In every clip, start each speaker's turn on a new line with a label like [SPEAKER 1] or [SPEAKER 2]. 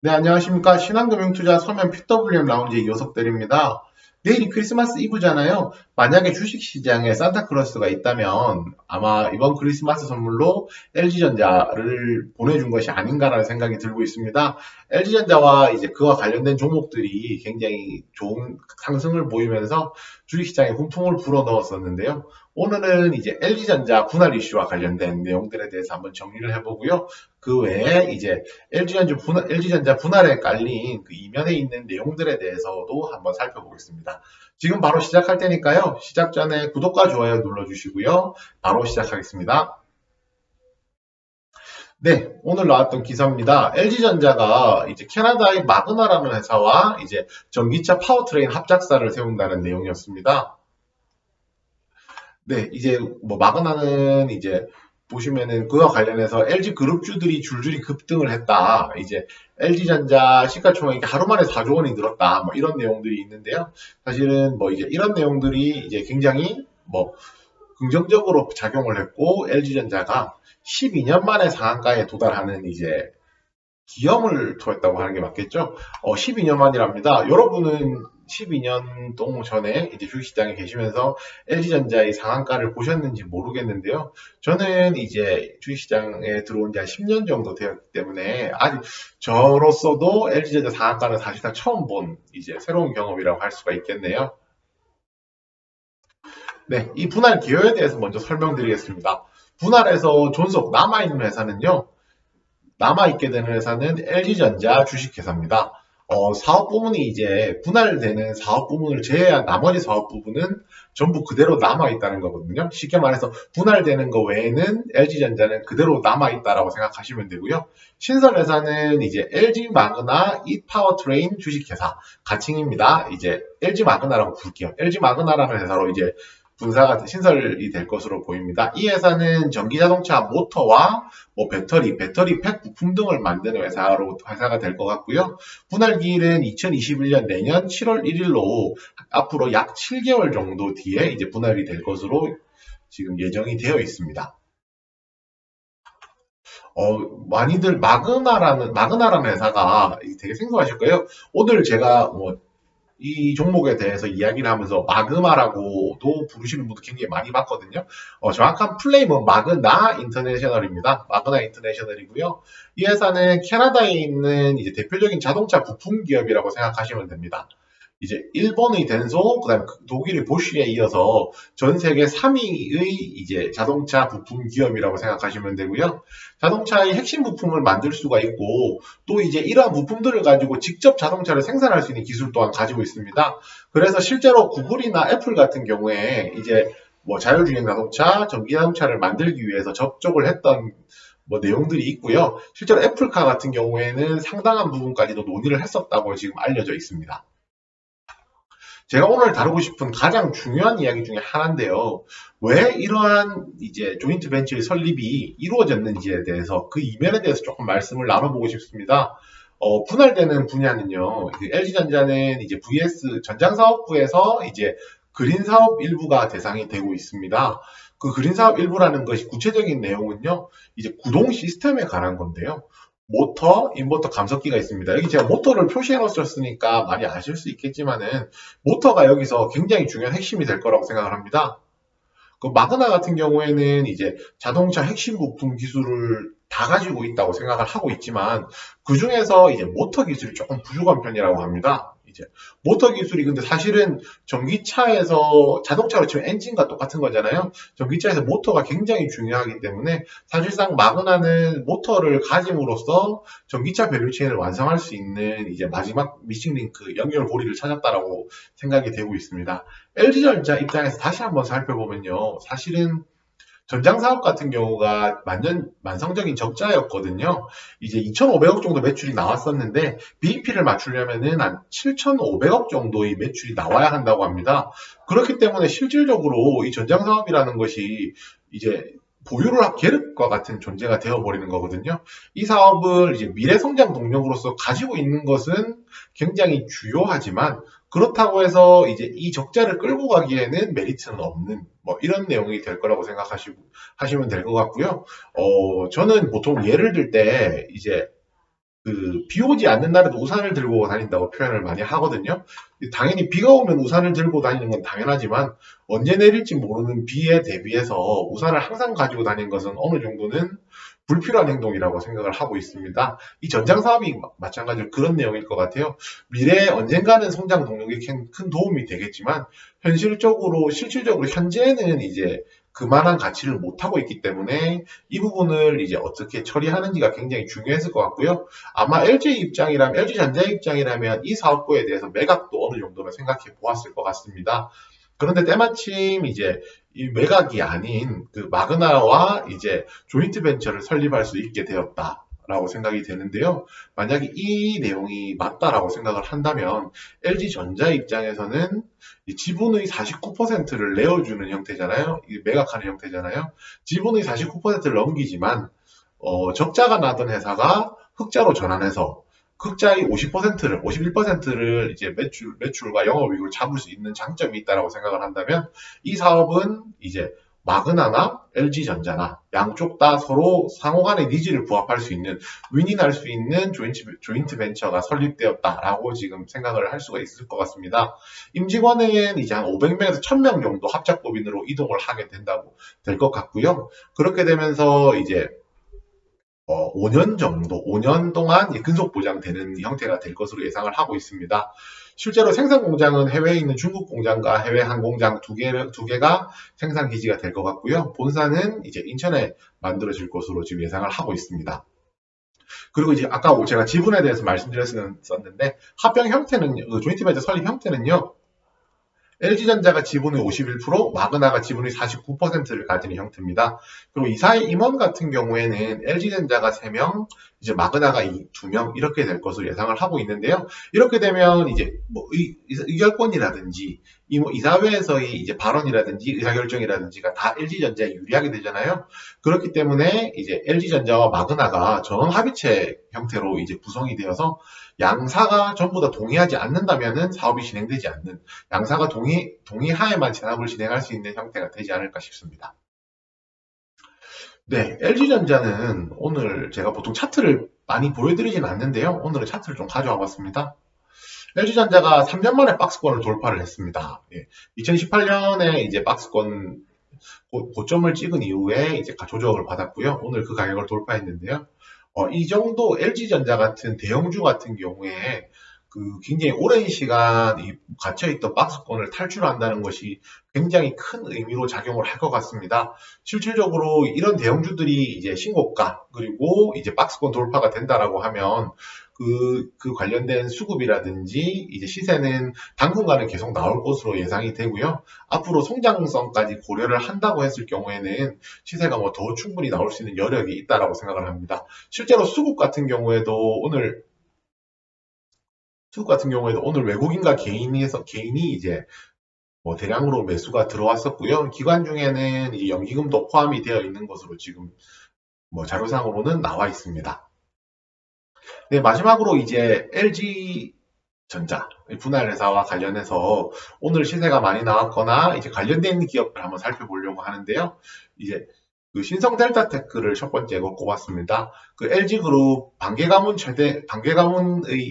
[SPEAKER 1] 네, 안녕하십니까. 신한금융투자 서면 PWM 라운지 이호석들입니다. 내일이 크리스마스 이브잖아요. 만약에 주식시장에 산타클로스가 있다면 아마 이번 크리스마스 선물로 LG전자를 보내준 것이 아닌가라는 생각이 들고 있습니다. LG전자와 이제 그와 관련된 종목들이 굉장히 좋은 상승을 보이면서 주식시장에 훈풍을 불어넣었었는데요. 오늘은 이제 LG전자 분할 이슈와 관련된 내용들에 대해서 한번 정리를 해보고요. 그 외에 이제 LG전자 분할에 깔린 그 이면에 있는 내용들에 대해서도 한번 살펴보겠습니다. 지금 바로 시작할 테니까요. 시작 전에 구독과 좋아요 눌러주시고요. 바로 시작하겠습니다. 네, 오늘 나왔던 기사입니다. LG전자가 이제 캐나다의 마그나라는 회사와 이제 전기차 파워트레인 합작사를 세운다는 내용이었습니다. 네, 이제 뭐 마그나는 이제 보시면은 그와 관련해서 LG 그룹주들이 줄줄이 급등을 했다. 이제 LG전자 시가총액이 하루 만에 4조 원이 늘었다. 뭐 이런 내용들이 있는데요. 사실은 뭐 이제 이런 내용들이 이제 굉장히 뭐 긍정적으로 작용을 했고 LG전자가 12년 만에 상한가에 도달하는 이제 기염을 토했다고 하는 게 맞겠죠? 12년 만이랍니다. 여러분은 12년 동안 전에 이제 주식시장에 계시면서 LG전자의 상한가를 보셨는지 모르겠는데요. 저는 이제 주식시장에 들어온 지 한 10년 정도 되었기 때문에 아직 저로서도 LG전자 상한가는 사실상 처음 본 이제 새로운 경험이라고 할 수가 있겠네요. 네, 이 분할 기여에 대해서 먼저 설명드리겠습니다. 분할에서 존속 남아있는 회사는요. 남아있게 되는 회사는 LG전자 주식회사입니다. 사업 부문이 이제 분할되는 사업 부문을 제외한 나머지 사업 부분은 전부 그대로 남아있다는 거거든요. 쉽게 말해서 분할되는 거 외에는 LG전자는 그대로 남아있다라고 생각하시면 되고요. 신설회사는 이제 LG 마그나 이파워트레인 주식회사 가칭입니다. 이제 LG 마그나라고 부를게요. LG 마그나라는 회사로 이제 분사가 신설이 될 것으로 보입니다. 이 회사는 전기자동차 모터와 뭐 배터리 팩 부품 등을 만드는 회사가 될 것 같고요. 분할기일은 2021년 내년 7월 1일로 앞으로 약 7개월 정도 뒤에 이제 분할이 될 것으로 지금 예정이 되어 있습니다. 많이들 마그나라는 회사가 되게 생소하실 거예요. 오늘 제가 뭐 이 종목에 대해서 이야기를 하면서 마그마라고도 부르시는 분도 굉장히 많이 봤거든요. 정확한 플레임은 마그나 인터내셔널입니다. 마그나 인터내셔널이고요. 이 회사는 캐나다에 있는 이제 대표적인 자동차 부품 기업이라고 생각하시면 됩니다. 이제 일본의 덴소, 그다음에 독일의 보쉬에 이어서 전 세계 3위의 이제 자동차 부품 기업이라고 생각하시면 되고요. 자동차의 핵심 부품을 만들 수가 있고 또 이제 이러한 부품들을 가지고 직접 자동차를 생산할 수 있는 기술 또한 가지고 있습니다. 그래서 실제로 구글이나 애플 같은 경우에 이제 뭐 자율주행 자동차, 전기 자동차를 만들기 위해서 접촉을 했던 뭐 내용들이 있고요. 실제로 애플카 같은 경우에는 상당한 부분까지도 논의를 했었다고 지금 알려져 있습니다. 제가 오늘 다루고 싶은 가장 중요한 이야기 중에 하나인데요. 왜 이러한 이제 조인트 벤처의 설립이 이루어졌는지에 대해서 그 이면에 대해서 조금 말씀을 나눠보고 싶습니다. 분할되는 분야는요. LG전자는 이제 VS 전장사업부에서 이제 그린 사업 일부가 대상이 되고 있습니다. 그 그린 사업 일부라는 것이 구체적인 내용은요. 이제 구동 시스템에 관한 건데요. 모터, 인버터 감속기가 있습니다. 여기 제가 모터를 표시해 놓으셨으니까 많이 아실 수 있겠지만은 모터가 여기서 굉장히 중요한 핵심이 될 거라고 생각을 합니다. 그 마그나 같은 경우에는 이제 자동차 핵심 부품 기술을 다 가지고 있다고 생각을 하고 있지만 그 중에서 이제 모터 기술이 조금 부족한 편이라고 합니다. 이제 모터 기술이 근데 사실은 전기차에서 자동차로 치면 엔진과 똑같은 거잖아요. 전기차에서 모터가 굉장히 중요하기 때문에 사실상 마그나는 모터를 가짐으로써 전기차 밸류체인을 완성할 수 있는 이제 마지막 미싱 링크 연결 고리를 찾았다라고 생각이 되고 있습니다. LG전자 입장에서 다시 한번 살펴보면요. 사실은 전장 사업 같은 경우가 만성적인 적자였거든요. 이제 2,500억 정도 매출이 나왔었는데 BEP를 맞추려면은 한 7,500억 정도의 매출이 나와야 한다고 합니다. 그렇기 때문에 실질적으로 이 전장 사업이라는 것이 이제 보유를 계륵과 같은 존재가 되어버리는 거거든요. 이 사업을 이제 미래 성장 동력으로서 가지고 있는 것은 굉장히 주요하지만 그렇다고 해서 이제 이 적자를 끌고 가기에는 메리트는 없는 뭐 이런 내용이 될 거라고 하시면 될 것 같고요. 저는 보통 예를 들 때 이제 비 오지 않는 날에도 우산을 들고 다닌다고 표현을 많이 하거든요. 당연히 비가 오면 우산을 들고 다니는 건 당연하지만 언제 내릴지 모르는 비에 대비해서 우산을 항상 가지고 다니는 것은 어느 정도는 불필요한 행동이라고 생각을 하고 있습니다. 이 전장 사업이 마찬가지로 그런 내용일 것 같아요. 미래에 언젠가는 성장 동력에 큰 도움이 되겠지만 실질적으로 현재는 이제 그만한 가치를 못하고 있기 때문에 이 부분을 이제 어떻게 처리하는지가 굉장히 중요했을 것 같고요. 아마 LG전자 입장이라면 이 사업부에 대해서 매각도 어느 정도는 생각해 보았을 것 같습니다. 그런데 때마침 이제 이 매각이 아닌 그 마그나와 이제 조인트 벤처를 설립할 수 있게 되었다라고 생각이 되는데요. 만약에 이 내용이 맞다라고 생각을 한다면 LG전자 입장에서는 이 지분의 49%를 내어주는 형태잖아요. 매각하는 형태잖아요. 지분의 49%를 넘기지만 적자가 나던 회사가 흑자로 전환해서 흑자의 51%를 이제 매출과 영업이익을 잡을 수 있는 장점이 있다고 생각을 한다면 이 사업은 이제 마그나나 LG전자나 양쪽 다 서로 상호 간의 니즈를 부합할 수 있는 윈윈할 수 있는 조인트 벤처가 설립되었다라고 지금 생각을 할 수가 있을 것 같습니다. 임직원은 이제 한 500명에서 1000명 정도 합작법인으로 이동을 하게 된다고 될 것 같고요. 그렇게 되면서 이제 5년 동안 근속 보장되는 형태가 될 것으로 예상을 하고 있습니다. 실제로 생산 공장은 해외에 있는 중국 공장과 해외 한 공장 두 개가 생산 기지가 될 것 같고요. 본사는 이제 인천에 만들어질 것으로 지금 예상을 하고 있습니다. 그리고 이제 아까 제가 지분에 대해서 말씀드렸었는데 합병 형태는 조인트 벤처 설립 형태는요. LG전자가 지분의 51%, 마그나가 지분의 49%를 가지는 형태입니다. 그리고 이사의 임원 같은 경우에는 LG전자가 3명, 이제 마그나가 2명 이렇게 될 것으로 예상을 하고 있는데요. 이렇게 되면 이제 뭐 의결권이라든지 이사회에서의 이제 발언이라든지 의사결정이라든지가 다 LG전자에 유리하게 되잖아요. 그렇기 때문에 이제 LG전자와 마그나가 전원합의체 형태로 이제 구성이 되어서 양사가 전부 다 동의하지 않는다면은 사업이 진행되지 않는 양사가 동의하에만 사업을 진행할 수 있는 형태가 되지 않을까 싶습니다. 네, LG전자는 오늘 제가 보통 차트를 많이 보여드리진 않는데요. 오늘은 차트를 좀 가져와 봤습니다. LG전자가 3년 만에 박스권을 돌파를 했습니다. 2018년에 이제 박스권 고점을 찍은 이후에 이제 조정을 받았고요. 오늘 그 가격을 돌파했는데요. 이 정도 LG전자 같은 대형주 같은 경우에 굉장히 오랜 시간 갇혀있던 박스권을 탈출한다는 것이 굉장히 큰 의미로 작용을 할 것 같습니다. 실질적으로 이런 대형주들이 이제 신고가 그리고 이제 박스권 돌파가 된다라고 하면 그 관련된 수급이라든지 이제 시세는 당분간은 계속 나올 것으로 예상이 되고요. 앞으로 성장성까지 고려를 한다고 했을 경우에는 시세가 뭐 더 충분히 나올 수 있는 여력이 있다라고 생각을 합니다. 실제로 수급 같은 경우에도 오늘 외국인과 개인이 이제 뭐 대량으로 매수가 들어왔었고요. 기관 중에는 이 연기금도 포함이 되어 있는 것으로 지금 뭐 자료상으로는 나와 있습니다. 네, 마지막으로 이제 LG전자 분할 회사와 관련해서 오늘 시세가 많이 나왔거나 이제 관련된 기업을 한번 살펴보려고 하는데요. 이제 신성 델타테크를 첫 번째로 꼽았습니다. LG그룹 반개가문의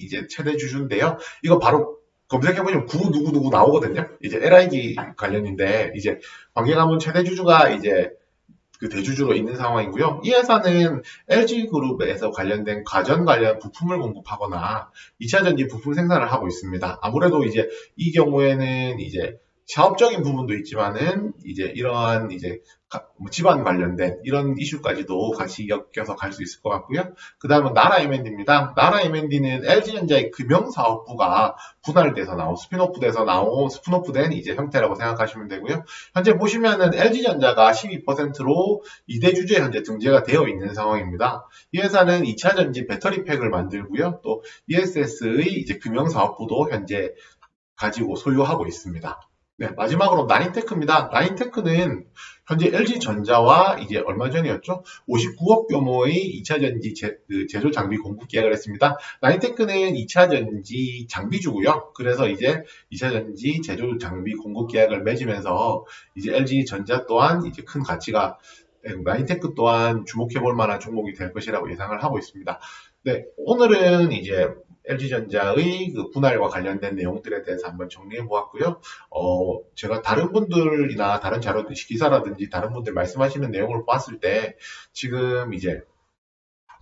[SPEAKER 1] 이제 최대 주주인데요. 이거 바로 검색해보시면 누구 나오거든요. 이제 LIG 관련인데, 이제 반개가문 최대 주주가 이제 대주주로 있는 상황이고요. 이 회사는 LG그룹에서 관련된 가전 관련 부품을 공급하거나 2차전지 부품 생산을 하고 있습니다. 아무래도 이제 이 경우에는 이제 사업적인 부분도 있지만은 이제 이러한 이제 집안 관련된 이런 이슈까지도 같이 엮여서 갈 수 있을 것 같고요. 그 다음은 나라 M&D입니다. 나라 M&D는 LG전자의 금융사업부가 분할돼서 스피노프된 이제 형태라고 생각하시면 되고요. 현재 보시면은 LG전자가 12%로 2대 주주에 현재 등재가 되어 있는 상황입니다. 이 회사는 2차전지 배터리팩을 만들고요. 또 ESS의 이제 금융사업부도 현재 가지고 소유하고 있습니다. 네, 마지막으로 나인테크입니다. 나인테크는 현재 LG전자와 이제 얼마 전이었죠? 59억 규모의 2차전지 제조 장비 공급 계약을 했습니다. 나인테크는 2차전지 장비주고요. 그래서 이제 2차전지 제조 장비 공급 계약을 맺으면서 이제 LG전자 또한 이제 큰 가치가 나인테크 또한 주목해 볼 만한 종목이 될 것이라고 예상을 하고 있습니다. 네, 오늘은 이제 LG전자의 그 분할과 관련된 내용들에 대해서 한번 정리해 보았고요. 제가 다른 분들이나 다른 자료, 기사라든지 다른 분들 말씀하시는 내용을 봤을 때 지금 이제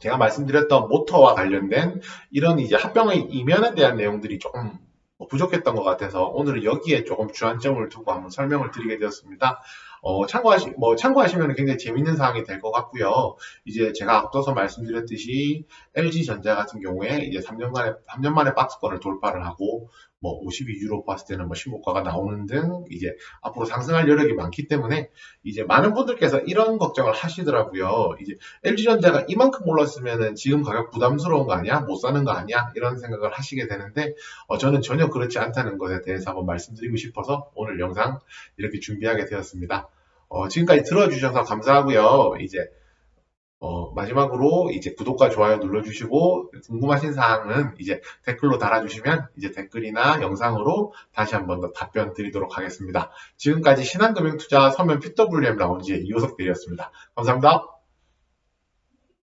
[SPEAKER 1] 제가 말씀드렸던 모터와 관련된 이런 이제 합병의 이면에 대한 내용들이 조금 부족했던 것 같아서 오늘은 여기에 조금 주안점을 두고 한번 설명을 드리게 되었습니다. 참고하시면 굉장히 재밌는 사항이 될 것 같고요. 이제 제가 앞서서 말씀드렸듯이 LG전자 같은 경우에 이제 3년 만에 박스권을 돌파를 하고 뭐 52유로 봤을 때는 뭐 신고가가 나오는 등 이제 앞으로 상승할 여력이 많기 때문에 이제 많은 분들께서 이런 걱정을 하시더라고요. 이제 LG전자가 이만큼 올랐으면은 지금 가격 부담스러운 거 아니야? 못 사는 거 아니야? 이런 생각을 하시게 되는데 저는 전혀 그렇지 않다는 것에 대해서 한번 말씀드리고 싶어서 오늘 영상 이렇게 준비하게 되었습니다. 지금까지 들어주셔서 감사하고요. 이제 마지막으로 이제 구독과 좋아요 눌러주시고 궁금하신 사항은 이제 댓글로 달아주시면 이제 댓글이나 영상으로 다시 한번 더 답변 드리도록 하겠습니다. 지금까지 신한금융투자 서면 PWM 라운지의 이호석 대리였습니다. 감사합니다.